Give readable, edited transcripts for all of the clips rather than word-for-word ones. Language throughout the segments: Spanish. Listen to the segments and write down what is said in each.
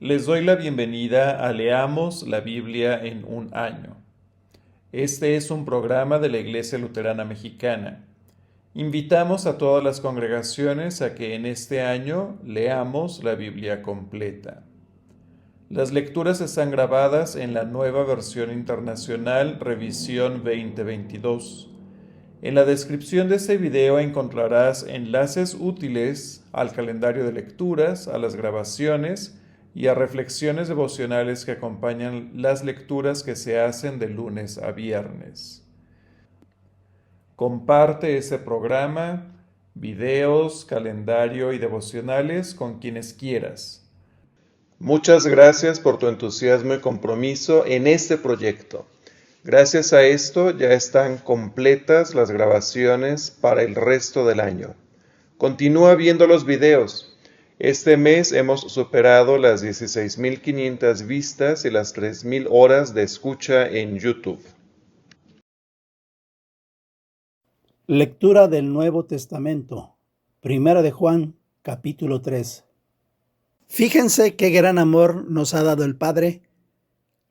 Les doy la bienvenida a Leamos la Biblia en un año. Este es un programa de la Iglesia Luterana Mexicana. Invitamos a todas las congregaciones a que en este año leamos la Biblia completa. Las lecturas están grabadas en la nueva versión internacional Revisión 2022. En la descripción de este video encontrarás enlaces útiles al calendario de lecturas, a las grabaciones y a reflexiones devocionales que acompañan las lecturas que se hacen de lunes a viernes. Comparte este programa, videos, calendario y devocionales con quienes quieras. Muchas gracias por tu entusiasmo y compromiso en este proyecto. Gracias a esto ya están completas las grabaciones para el resto del año. Continúa viendo los videos. Este mes hemos superado las 16.500 vistas y las 3.000 horas de escucha en YouTube. Lectura del Nuevo Testamento. Primera de Juan, capítulo 3. Fíjense qué gran amor nos ha dado el Padre,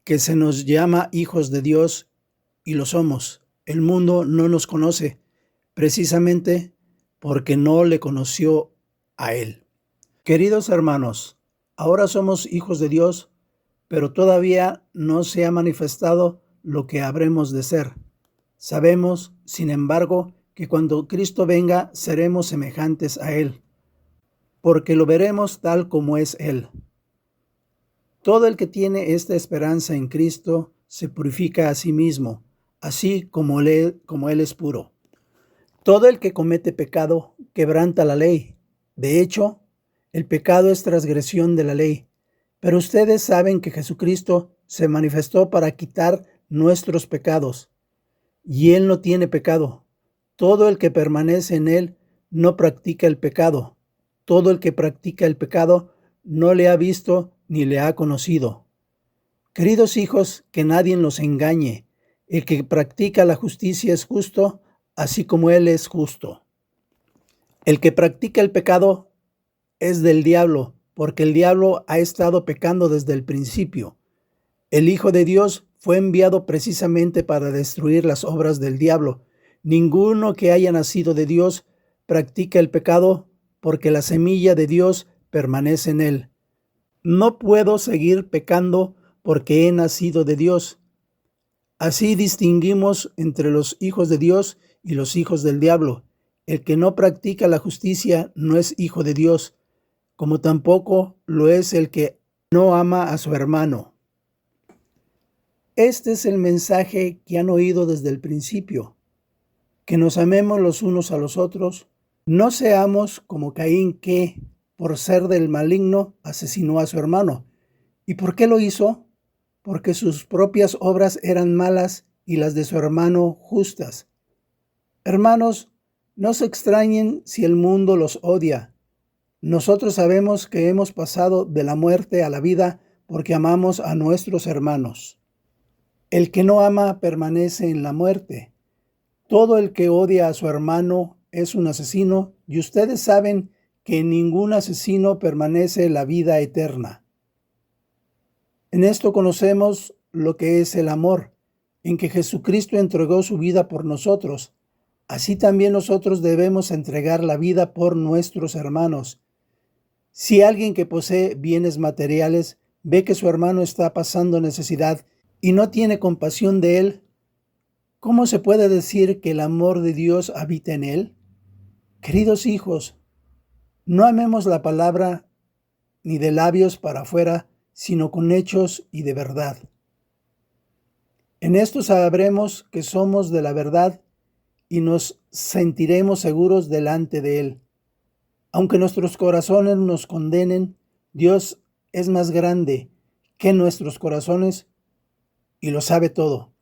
que se nos llama hijos de Dios, y lo somos. El mundo no nos conoce, precisamente porque no le conoció a Él. Queridos hermanos, ahora somos hijos de Dios, pero todavía no se ha manifestado lo que habremos de ser. Sabemos, sin embargo, que cuando Cristo venga seremos semejantes a Él, porque lo veremos tal como es Él. Todo el que tiene esta esperanza en Cristo se purifica a sí mismo, así como Él es puro. Todo el que comete pecado quebranta la ley. De hecho, el pecado es transgresión de la ley. Pero ustedes saben que Jesucristo se manifestó para quitar nuestros pecados, y Él no tiene pecado. Todo el que permanece en Él no practica el pecado. Todo el que practica el pecado no le ha visto ni le ha conocido. Queridos hijos, que nadie los engañe. El que practica la justicia es justo, así como Él es justo. El que practica el pecado es del diablo, porque el diablo ha estado pecando desde el principio. El Hijo de Dios fue enviado precisamente para destruir las obras del diablo. Ninguno que haya nacido de Dios practica el pecado, porque la semilla de Dios permanece en él. No puedo seguir pecando porque he nacido de Dios. Así distinguimos entre los hijos de Dios y los hijos del diablo. El que no practica la justicia no es hijo de Dios, como tampoco lo es el que no ama a su hermano. Este es el mensaje que han oído desde el principio, que nos amemos los unos a los otros. No seamos como Caín, que, por ser del maligno, asesinó a su hermano. ¿Y por qué lo hizo? Porque sus propias obras eran malas y las de su hermano justas. Hermanos, no se extrañen si el mundo los odia. Nosotros sabemos que hemos pasado de la muerte a la vida porque amamos a nuestros hermanos. El que no ama permanece en la muerte. Todo el que odia a su hermano es un asesino, y ustedes saben que ningún asesino permanece en la vida eterna. En esto conocemos lo que es el amor, en que Jesucristo entregó su vida por nosotros. Así también nosotros debemos entregar la vida por nuestros hermanos. Si alguien que posee bienes materiales ve que su hermano está pasando necesidad y no tiene compasión de él, ¿cómo se puede decir que el amor de Dios habita en él? Queridos hijos, no amemos la palabra ni de labios para afuera, sino con hechos y de verdad. En esto sabremos que somos de la verdad y nos sentiremos seguros delante de Él. Aunque nuestros corazones nos condenen, Dios es más grande que nuestros corazones y lo sabe todo.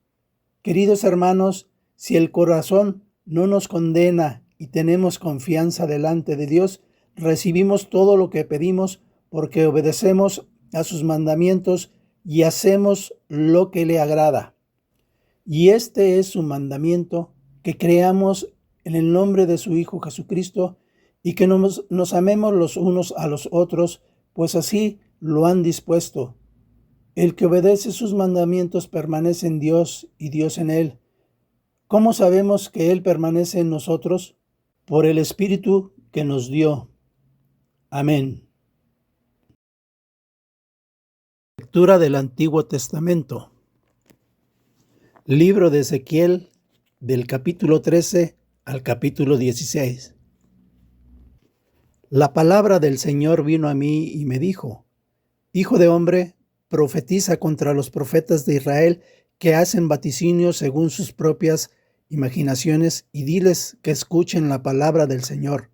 Queridos hermanos, si el corazón no nos condena y tenemos confianza delante de Dios, recibimos todo lo que pedimos porque obedecemos a sus mandamientos y hacemos lo que le agrada. Y este es su mandamiento, que creamos en el nombre de su Hijo Jesucristo y que nos amemos los unos a los otros, pues así lo han dispuesto. El que obedece sus mandamientos permanece en Dios y Dios en él. ¿Cómo sabemos que Él permanece en nosotros? Por el Espíritu que nos dio. Amén. Lectura del Antiguo Testamento. Libro de Ezequiel, del capítulo 13 al capítulo 16. La palabra del Señor vino a mí y me dijo: Hijo de hombre, profetiza contra los profetas de Israel que hacen vaticinios según sus propias imaginaciones, y diles que escuchen la palabra del Señor.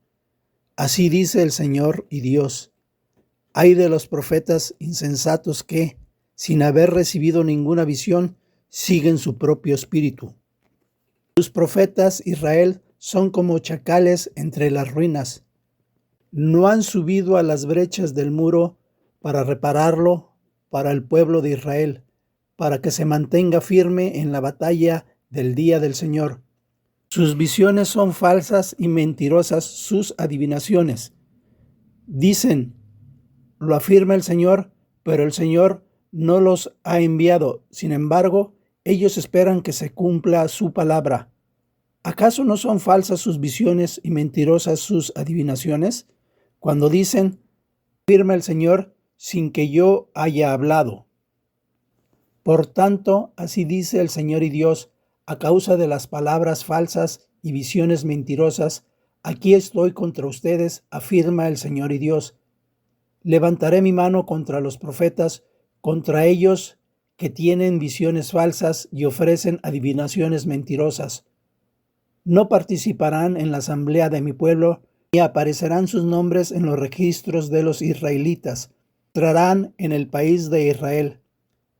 Así dice el Señor y Dios: Ay de los profetas insensatos que, sin haber recibido ninguna visión, siguen su propio espíritu. Tus profetas, Israel, son como chacales entre las ruinas. No han subido a las brechas del muro para repararlo para el pueblo de Israel, para que se mantenga firme en la batalla del día del Señor. Sus visiones son falsas y mentirosas, sus adivinaciones. Dicen: lo afirma el Señor, pero el Señor no los ha enviado. Sin embargo, ellos esperan que se cumpla su palabra. ¿Acaso no son falsas sus visiones y mentirosas sus adivinaciones? Cuando dicen: afirma el Señor, sin que yo haya hablado. Por tanto, así dice el Señor y Dios: a causa de las palabras falsas y visiones mentirosas, aquí estoy contra ustedes, afirma el Señor y Dios. Levantaré mi mano contra los profetas, contra ellos que tienen visiones falsas y ofrecen adivinaciones mentirosas. No participarán en la asamblea de mi pueblo, ni aparecerán sus nombres en los registros de los israelitas. Entrarán en el país de Israel.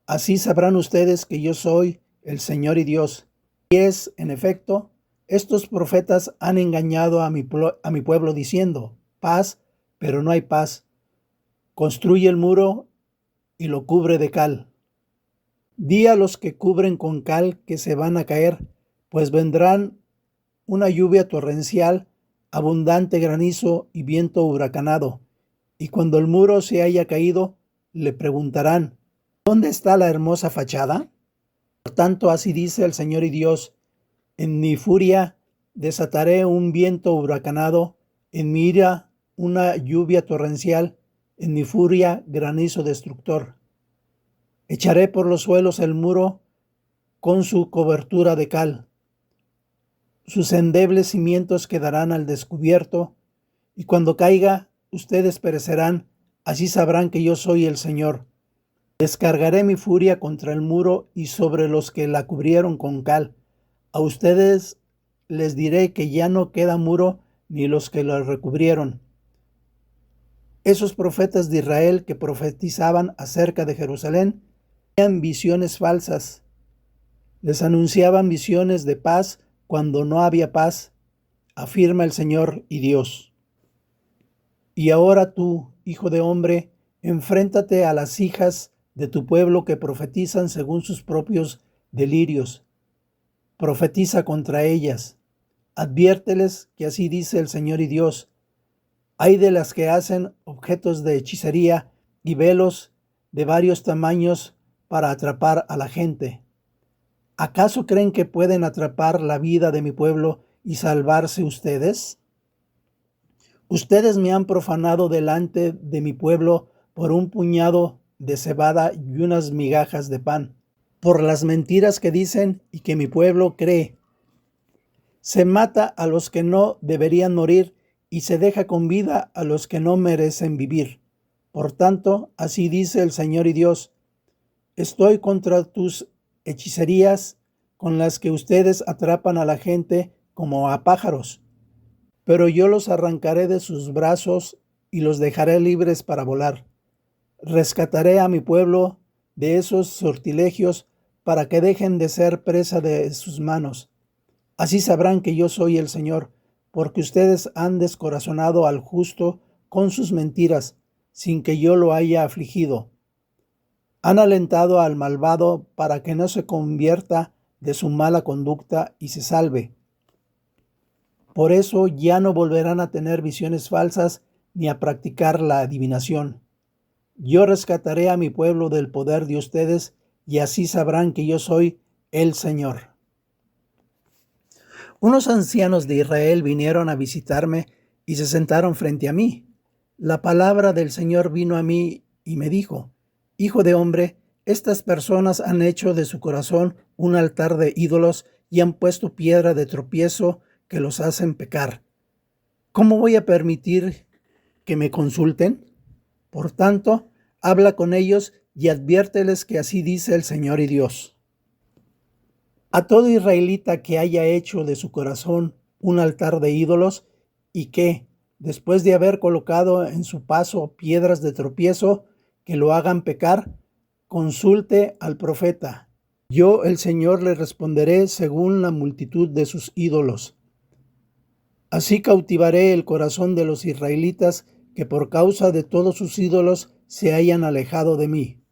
Así sabrán ustedes que yo soy el Señor y Dios. Y es, en efecto, estos profetas han engañado a mi pueblo diciendo: paz, pero no hay paz. Construye el muro y lo cubre de cal. Di a los que cubren con cal que se van a caer, pues vendrán una lluvia torrencial, abundante granizo y viento huracanado. Y cuando el muro se haya caído, le preguntarán: ¿dónde está la hermosa fachada? Por tanto, así dice el Señor y Dios: en mi furia desataré un viento huracanado, en mi ira una lluvia torrencial, en mi furia granizo destructor. Echaré por los suelos el muro con su cobertura de cal. Sus endebles cimientos quedarán al descubierto, y cuando caiga, ustedes perecerán. Así sabrán que yo soy el Señor. Descargaré mi furia contra el muro y sobre los que la cubrieron con cal. A ustedes les diré que ya no queda muro ni los que lo recubrieron. Esos profetas de Israel que profetizaban acerca de Jerusalén tenían visiones falsas. Les anunciaban visiones de paz cuando no había paz, afirma el Señor y Dios. Y ahora tú, hijo de hombre, enfréntate a las hijas de tu pueblo que profetizan según sus propios delirios. Profetiza contra ellas. Adviérteles que así dice el Señor y Dios: hay de las que hacen objetos de hechicería y velos de varios tamaños para atrapar a la gente. ¿Acaso creen que pueden atrapar la vida de mi pueblo y salvarse ustedes? Ustedes me han profanado delante de mi pueblo por un puñado de cebada y unas migajas de pan, por las mentiras que dicen y que mi pueblo cree. Se mata a los que no deberían morir y se deja con vida a los que no merecen vivir. Por tanto, así dice el Señor y Dios: estoy contra tus hechicerías con las que ustedes atrapan a la gente como a pájaros, pero yo los arrancaré de sus brazos y los dejaré libres para volar. Rescataré a mi pueblo de esos sortilegios para que dejen de ser presa de sus manos. Así sabrán que yo soy el Señor, porque ustedes han descorazonado al justo con sus mentiras, sin que yo lo haya afligido. Han alentado al malvado para que no se convierta de su mala conducta y se salve. Por eso ya no volverán a tener visiones falsas ni a practicar la adivinación. Yo rescataré a mi pueblo del poder de ustedes, y así sabrán que yo soy el Señor. Unos ancianos de Israel vinieron a visitarme y se sentaron frente a mí. La palabra del Señor vino a mí y me dijo: Hijo de hombre, estas personas han hecho de su corazón un altar de ídolos y han puesto piedra de tropiezo que los hacen pecar. ¿Cómo voy a permitir que me consulten? Por tanto, habla con ellos y adviérteles que así dice el Señor y Dios. A todo israelita que haya hecho de su corazón un altar de ídolos y que, después de haber colocado en su paso piedras de tropiezo que lo hagan pecar, consulte al profeta. Yo, el Señor, le responderé según la multitud de sus ídolos. Así cautivaré el corazón de los israelitas que por causa de todos sus ídolos se hayan alejado de mí.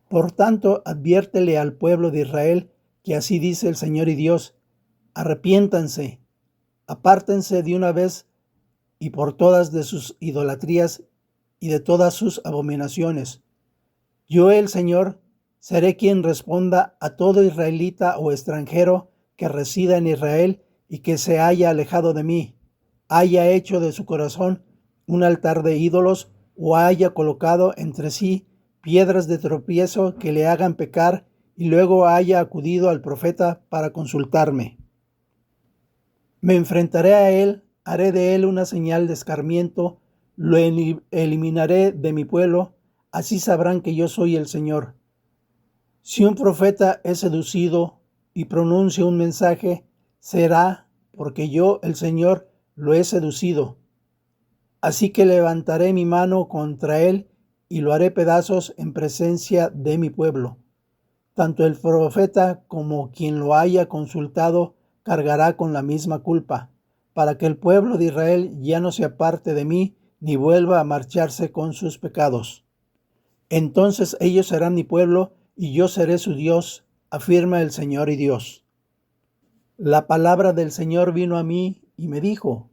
Por tanto, adviértele al pueblo de Israel que así dice el Señor y Dios: arrepiéntanse, apártense de una vez y por todas de sus idolatrías y de todas sus abominaciones. Yo, el Señor, seré quien responda a todo israelita o extranjero que resida en Israel y que se haya alejado de mí, haya hecho de su corazón un altar de ídolos o haya colocado entre sí piedras de tropiezo que le hagan pecar y luego haya acudido al profeta para consultarme. Me enfrentaré a él, haré de él una señal de escarmiento, lo eliminaré de mi pueblo, así sabrán que yo soy el Señor. Si un profeta es seducido y pronuncia un mensaje, será porque yo, el Señor, lo he seducido. Así que levantaré mi mano contra él y lo haré pedazos en presencia de mi pueblo. Tanto el profeta como quien lo haya consultado cargará con la misma culpa, para que el pueblo de Israel ya no se aparte de mí ni vuelva a marcharse con sus pecados. Entonces ellos serán mi pueblo y yo seré su Dios, afirma el Señor y Dios. La palabra del Señor vino a mí y me dijo: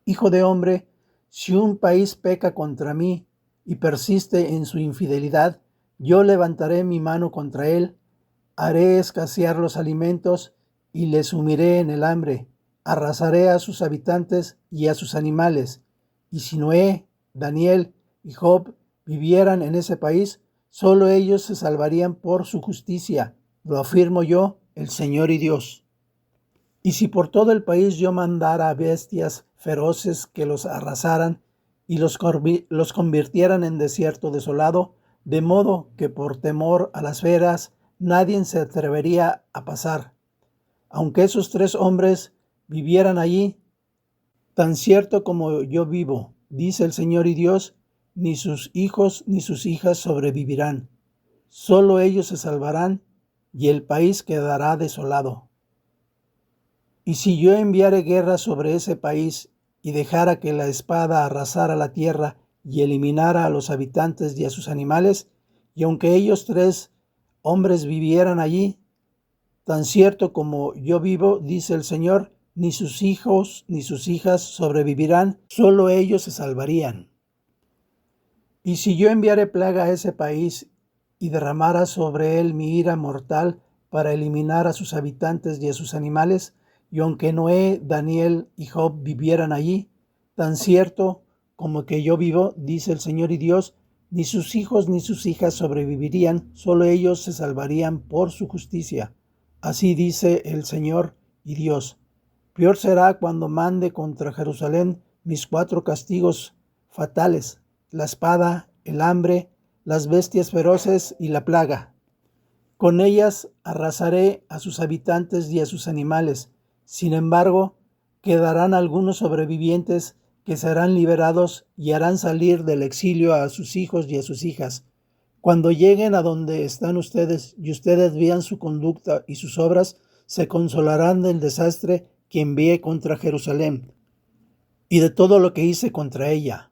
Hijo de hombre, si un país peca contra mí y persiste en su infidelidad, yo levantaré mi mano contra él, haré escasear los alimentos y le sumiré en el hambre, arrasaré a sus habitantes y a sus animales. Y si Noé, Daniel y Job vivieran en ese país, solo ellos se salvarían por su justicia, lo afirmo yo, el Señor y Dios. Y si por todo el país yo mandara bestias feroces que los arrasaran y los convirtieran en desierto desolado, de modo que por temor a las feras nadie se atrevería a pasar, aunque esos 3 hombres vivieran allí, tan cierto como yo vivo, dice el Señor y Dios, ni sus hijos ni sus hijas sobrevivirán. Solo ellos se salvarán y el país quedará desolado. Y si yo enviare guerra sobre ese país y dejara que la espada arrasara la tierra y eliminara a los habitantes y a sus animales, y aunque ellos 3 hombres vivieran allí, tan cierto como yo vivo, dice el Señor, ni sus hijos ni sus hijas sobrevivirán, solo ellos se salvarían. Y si yo enviare plaga a ese país y derramara sobre él mi ira mortal para eliminar a sus habitantes y a sus animales, y aunque Noé, Daniel y Job vivieran allí, tan cierto como que yo vivo, dice el Señor y Dios, ni sus hijos ni sus hijas sobrevivirían, solo ellos se salvarían por su justicia. Así dice el Señor y Dios. Peor será cuando mande contra Jerusalén mis 4 castigos fatales: la espada, el hambre, las bestias feroces y la plaga. Con ellas arrasaré a sus habitantes y a sus animales. Sin embargo, quedarán algunos sobrevivientes que serán liberados y harán salir del exilio a sus hijos y a sus hijas. Cuando lleguen a donde están ustedes y ustedes vean su conducta y sus obras, se consolarán del desastre que envié contra Jerusalén y de todo lo que hice contra ella.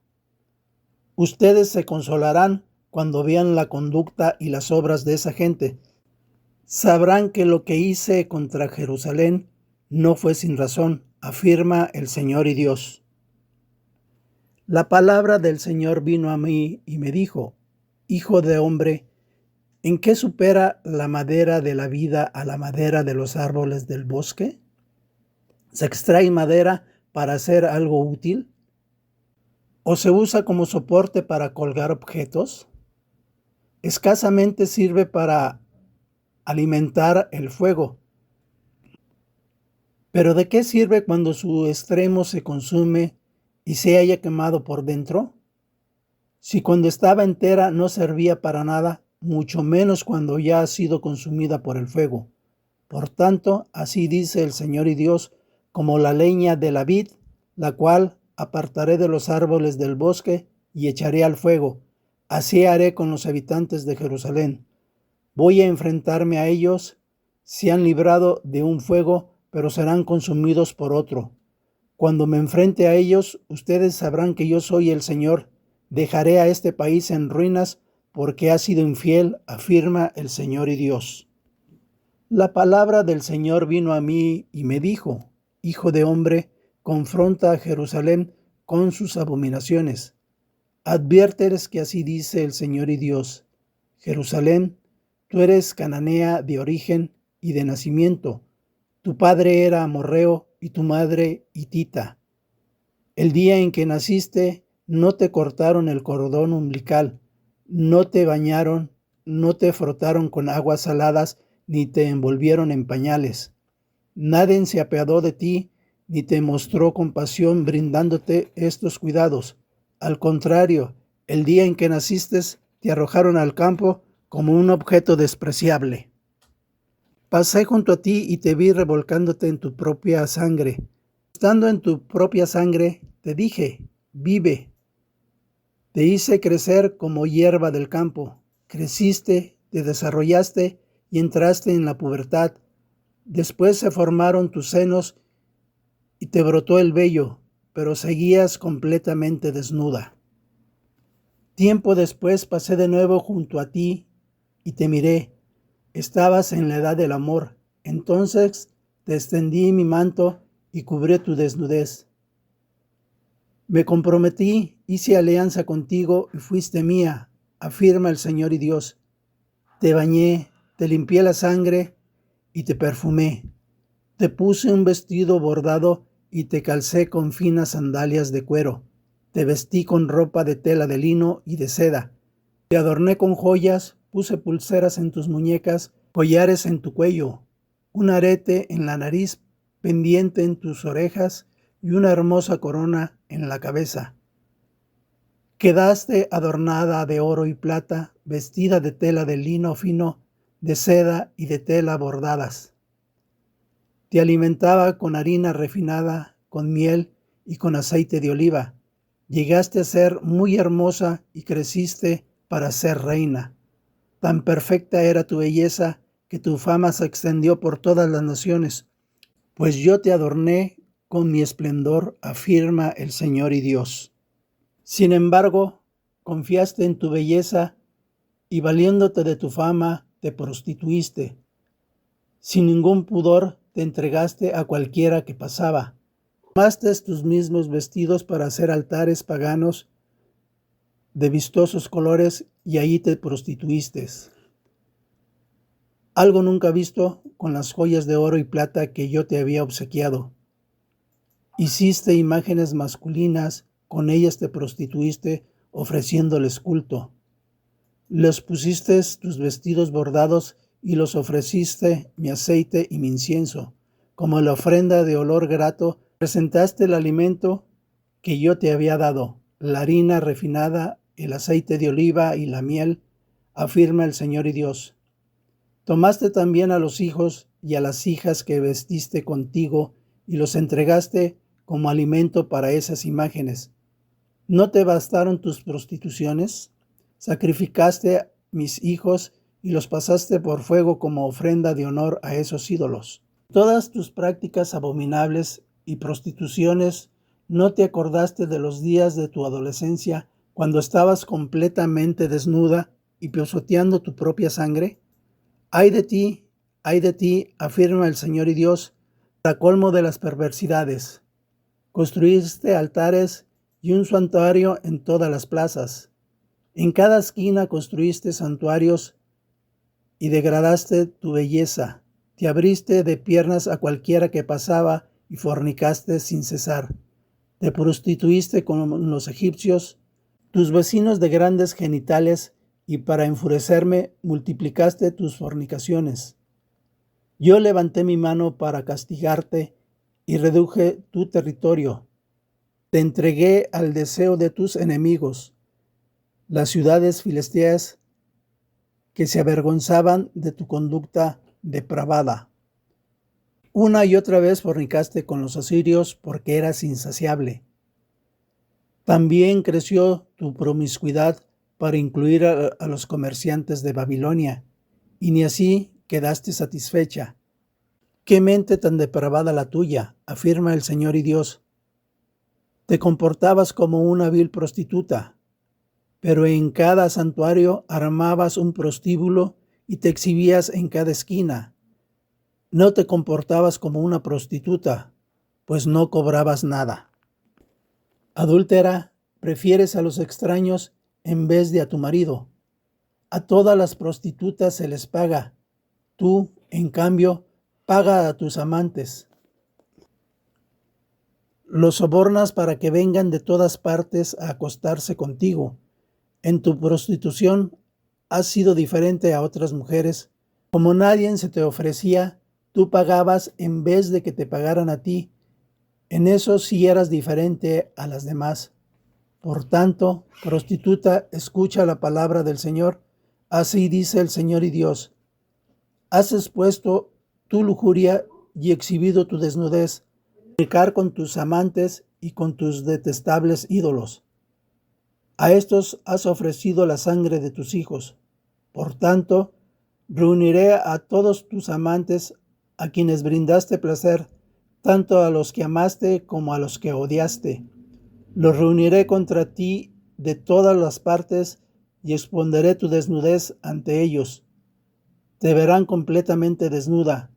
Ustedes se consolarán cuando vean la conducta y las obras de esa gente. Sabrán que lo que hice contra Jerusalén no fue sin razón, afirma el Señor y Dios. La palabra del Señor vino a mí y me dijo: Hijo de hombre, ¿en qué supera la madera de la vida a la madera de los árboles del bosque? ¿Se extrae madera para hacer algo útil? ¿O se usa como soporte para colgar objetos? Escasamente sirve para alimentar el fuego. ¿Pero de qué sirve cuando su extremo se consume y se haya quemado por dentro? Si cuando estaba entera no servía para nada, mucho menos cuando ya ha sido consumida por el fuego. Por tanto, así dice el Señor y Dios, como la leña de la vid, la cual apartaré de los árboles del bosque y echaré al fuego. Así haré con los habitantes de Jerusalén. Voy a enfrentarme a ellos, se han librado de un fuego, pero serán consumidos por otro. Cuando me enfrente a ellos, ustedes sabrán que yo soy el Señor. Dejaré a este país en ruinas porque ha sido infiel, afirma el Señor y Dios. La palabra del Señor vino a mí y me dijo: Hijo de hombre, confronta a Jerusalén con sus abominaciones. Adviérteles que así dice el Señor y Dios: Jerusalén, tú eres cananea de origen y de nacimiento. Tu padre era amorreo y tu madre hitita. El día en que naciste no te cortaron el cordón umbilical, no te bañaron, no te frotaron con aguas saladas, ni te envolvieron en pañales. Nadie se apiadó de ti, ni te mostró compasión brindándote estos cuidados. Al contrario, el día en que naciste te arrojaron al campo como un objeto despreciable. Pasé junto a ti y te vi revolcándote en tu propia sangre. Estando en tu propia sangre, te dije: vive. Te hice crecer como hierba del campo. Creciste, te desarrollaste y entraste en la pubertad. Después se formaron tus senos y te brotó el vello, pero seguías completamente desnuda. Tiempo después pasé de nuevo junto a ti y te miré. Estabas en la edad del amor. Entonces te extendí mi manto y cubrí tu desnudez. Me comprometí, hice alianza contigo y fuiste mía, afirma el Señor y Dios. Te bañé, te limpié la sangre y te perfumé. Te puse un vestido bordado y te calcé con finas sandalias de cuero. Te vestí con ropa de tela de lino y de seda. Te adorné con joyas, puse pulseras en tus muñecas, collares en tu cuello, un arete en la nariz, pendiente en tus orejas y una hermosa corona en la cabeza. Quedaste adornada de oro y plata, vestida de tela de lino fino, de seda y de tela bordadas. Te alimentaba con harina refinada, con miel y con aceite de oliva. Llegaste a ser muy hermosa y creciste para ser reina. Tan perfecta era tu belleza que tu fama se extendió por todas las naciones, pues yo te adorné con mi esplendor, afirma el Señor y Dios. Sin embargo, confiaste en tu belleza y valiéndote de tu fama, te prostituiste. Sin ningún pudor te entregaste a cualquiera que pasaba. Tomaste tus mismos vestidos para hacer altares paganos de vistosos colores y ahí te prostituiste. Algo nunca visto con las joyas de oro y plata que yo te había obsequiado. Hiciste imágenes masculinas, con ellas te prostituiste ofreciéndoles culto. Les pusiste tus vestidos bordados y los ofreciste mi aceite y mi incienso. Como la ofrenda de olor grato, presentaste el alimento que yo te había dado, la harina refinada, el aceite de oliva y la miel, afirma el Señor y Dios. Tomaste también a los hijos y a las hijas que vestiste contigo y los entregaste como alimento para esas imágenes. ¿No te bastaron tus prostituciones? Sacrificaste mis hijos y los pasaste por fuego como ofrenda de honor a esos ídolos. Todas tus prácticas abominables y prostituciones, ¿no te acordaste de los días de tu adolescencia cuando estabas completamente desnuda y pisoteando tu propia sangre? Ay de ti, afirma el Señor y Dios, para colmo de las perversidades. Construiste altares y un santuario en todas las plazas. En cada esquina construiste santuarios y degradaste tu belleza. Te abriste de piernas a cualquiera que pasaba y fornicaste sin cesar. Te prostituiste con los egipcios, tus vecinos de grandes genitales, y para enfurecerme multiplicaste tus fornicaciones. Yo levanté mi mano para castigarte y reduje tu territorio. Te entregué al deseo de tus enemigos, las ciudades filisteas que se avergonzaban de tu conducta depravada. Una y otra vez fornicaste con los asirios porque eras insaciable. También creció tu promiscuidad para incluir a los comerciantes de Babilonia, y ni así quedaste satisfecha. ¡Qué mente tan depravada la tuya!, afirma el Señor y Dios. Te comportabas como una vil prostituta, pero en cada santuario armabas un prostíbulo y te exhibías en cada esquina. No te comportabas como una prostituta, pues no cobrabas nada. Adúltera, prefieres a los extraños en vez de a tu marido. A todas las prostitutas se les paga. Tú, en cambio, paga a tus amantes. Los sobornas para que vengan de todas partes a acostarse contigo. En tu prostitución has sido diferente a otras mujeres. Como nadie se te ofrecía, tú pagabas en vez de que te pagaran a ti. En eso sí eras diferente a las demás. Por tanto, prostituta, escucha la palabra del Señor. Así dice el Señor y Dios. Has expuesto tu lujuria y exhibido tu desnudez, pecar con tus amantes y con tus detestables ídolos. A estos has ofrecido la sangre de tus hijos. Por tanto, reuniré a todos tus amantes a quienes brindaste placer, tanto a los que amaste como a los que odiaste. Los reuniré contra ti de todas las partes y expondré tu desnudez ante ellos. Te verán completamente desnuda.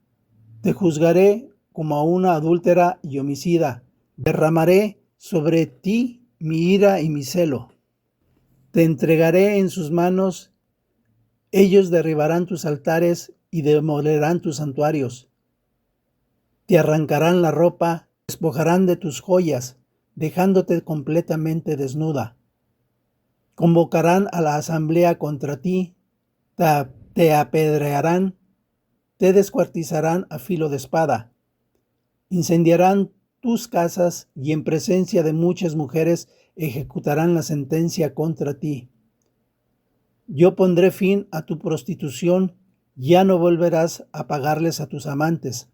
Te juzgaré como a una adúltera y homicida. Derramaré sobre ti mi ira y mi celo. Te entregaré en sus manos. Ellos derribarán tus altares y demolerán tus santuarios. Te arrancarán la ropa, despojarán de tus joyas, dejándote completamente desnuda. Convocarán a la asamblea contra ti, te apedrearán, te descuartizarán a filo de espada. Incendiarán tus casas y en presencia de muchas mujeres ejecutarán la sentencia contra ti. Yo pondré fin a tu prostitución, ya no volverás a pagarles a tus amantes.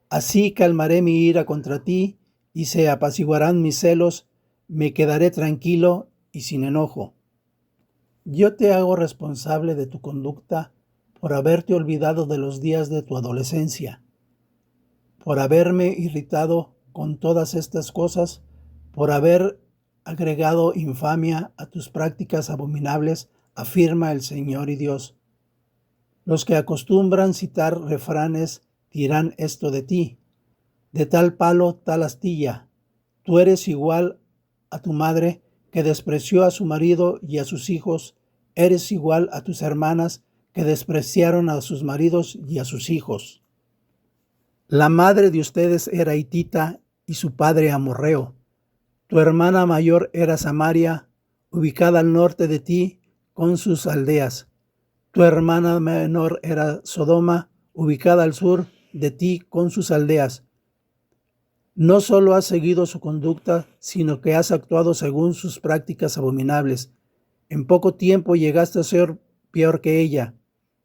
Así calmaré mi ira contra ti y se apaciguarán mis celos, me quedaré tranquilo y sin enojo. Yo te hago responsable de tu conducta por haberte olvidado de los días de tu adolescencia, por haberme irritado con todas estas cosas, por haber agregado infamia a tus prácticas abominables, afirma el Señor y Dios. Los que acostumbran citar refranes dirán esto de ti: de tal palo, tal astilla. Tú eres igual a tu madre, que despreció a su marido y a sus hijos. Eres igual a tus hermanas, que despreciaron a sus maridos y a sus hijos. La madre de ustedes era hitita y su padre amorreo. Tu hermana mayor era Samaria, ubicada al norte de ti, con sus aldeas. Tu hermana menor era Sodoma, ubicada al sur de ti, con sus aldeas. No solo has seguido su conducta, sino que has actuado según sus prácticas abominables. En poco tiempo llegaste a ser peor que ella.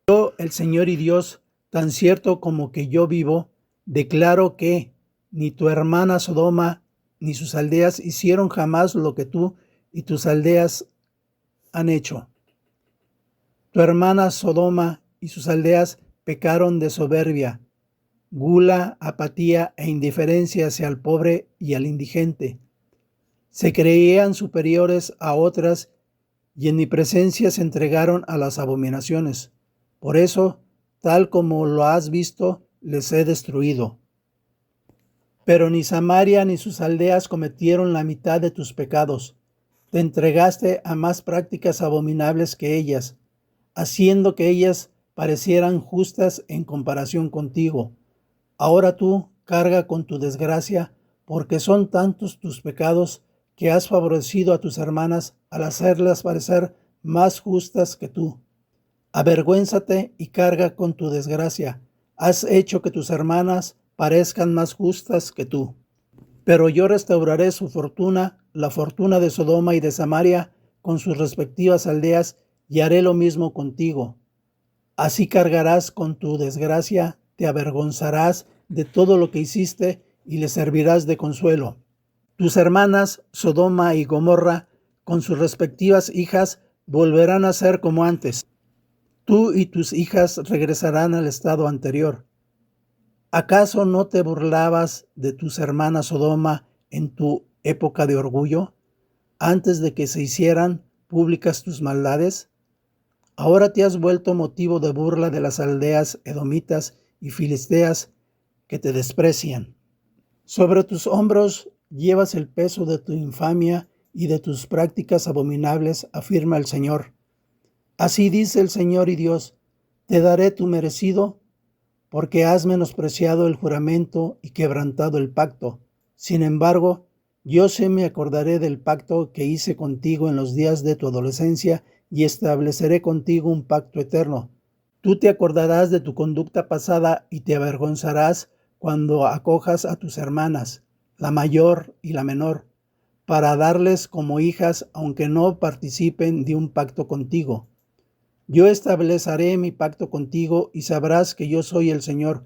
Yo, el Señor y Dios, tan cierto como que yo vivo, declaro que ni tu hermana Sodoma ni sus aldeas hicieron jamás lo que tú y tus aldeas han hecho. Tu hermana Sodoma y sus aldeas pecaron de soberbia, gula, apatía e indiferencia hacia el pobre y al indigente. Se creían superiores a otras y en mi presencia se entregaron a las abominaciones. Por eso, tal como lo has visto, les he destruido. Pero ni Samaria ni sus aldeas cometieron la mitad de tus pecados. Te entregaste a más prácticas abominables que ellas, haciendo que ellas parecieran justas en comparación contigo. Ahora tú carga con tu desgracia, porque son tantos tus pecados que has favorecido a tus hermanas al hacerlas parecer más justas que tú. Avergüénzate y carga con tu desgracia. Has hecho que tus hermanas parezcan más justas que tú. Pero yo restauraré su fortuna, la fortuna de Sodoma y de Samaria, con sus respectivas aldeas, y haré lo mismo contigo. Así cargarás con tu desgracia, te avergonzarás de todo lo que hiciste y le servirás de consuelo. Tus hermanas, Sodoma y Gomorra, con sus respectivas hijas, volverán a ser como antes. Tú y tus hijas regresarán al estado anterior. ¿Acaso no te burlabas de tus hermanas Sodoma en tu época de orgullo, antes de que se hicieran públicas tus maldades? Ahora te has vuelto motivo de burla de las aldeas edomitas y filisteas que te desprecian. Sobre tus hombros llevas el peso de tu infamia y de tus prácticas abominables, afirma el Señor. Así dice el Señor y Dios: te daré tu merecido, porque has menospreciado el juramento y quebrantado el pacto. Sin embargo, yo se me acordaré del pacto que hice contigo en los días de tu adolescencia y estableceré contigo un pacto eterno. Tú te acordarás de tu conducta pasada y te avergonzarás cuando acojas a tus hermanas, la mayor y la menor, para darles como hijas, aunque no participen de un pacto contigo. Yo estableceré mi pacto contigo y sabrás que yo soy el Señor.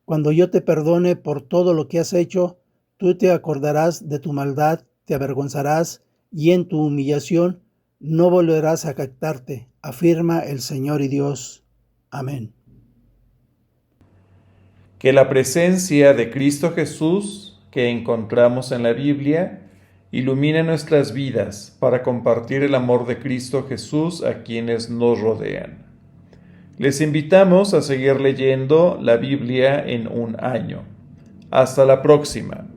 Cuando yo te perdone por todo lo que has hecho, tú te acordarás de tu maldad, te avergonzarás y en tu humillación no volverás a jactarte, afirma el Señor y Dios. Amén. Que la presencia de Cristo Jesús que encontramos en la Biblia ilumine nuestras vidas para compartir el amor de Cristo Jesús a quienes nos rodean. Les invitamos a seguir leyendo la Biblia en un año. Hasta la próxima.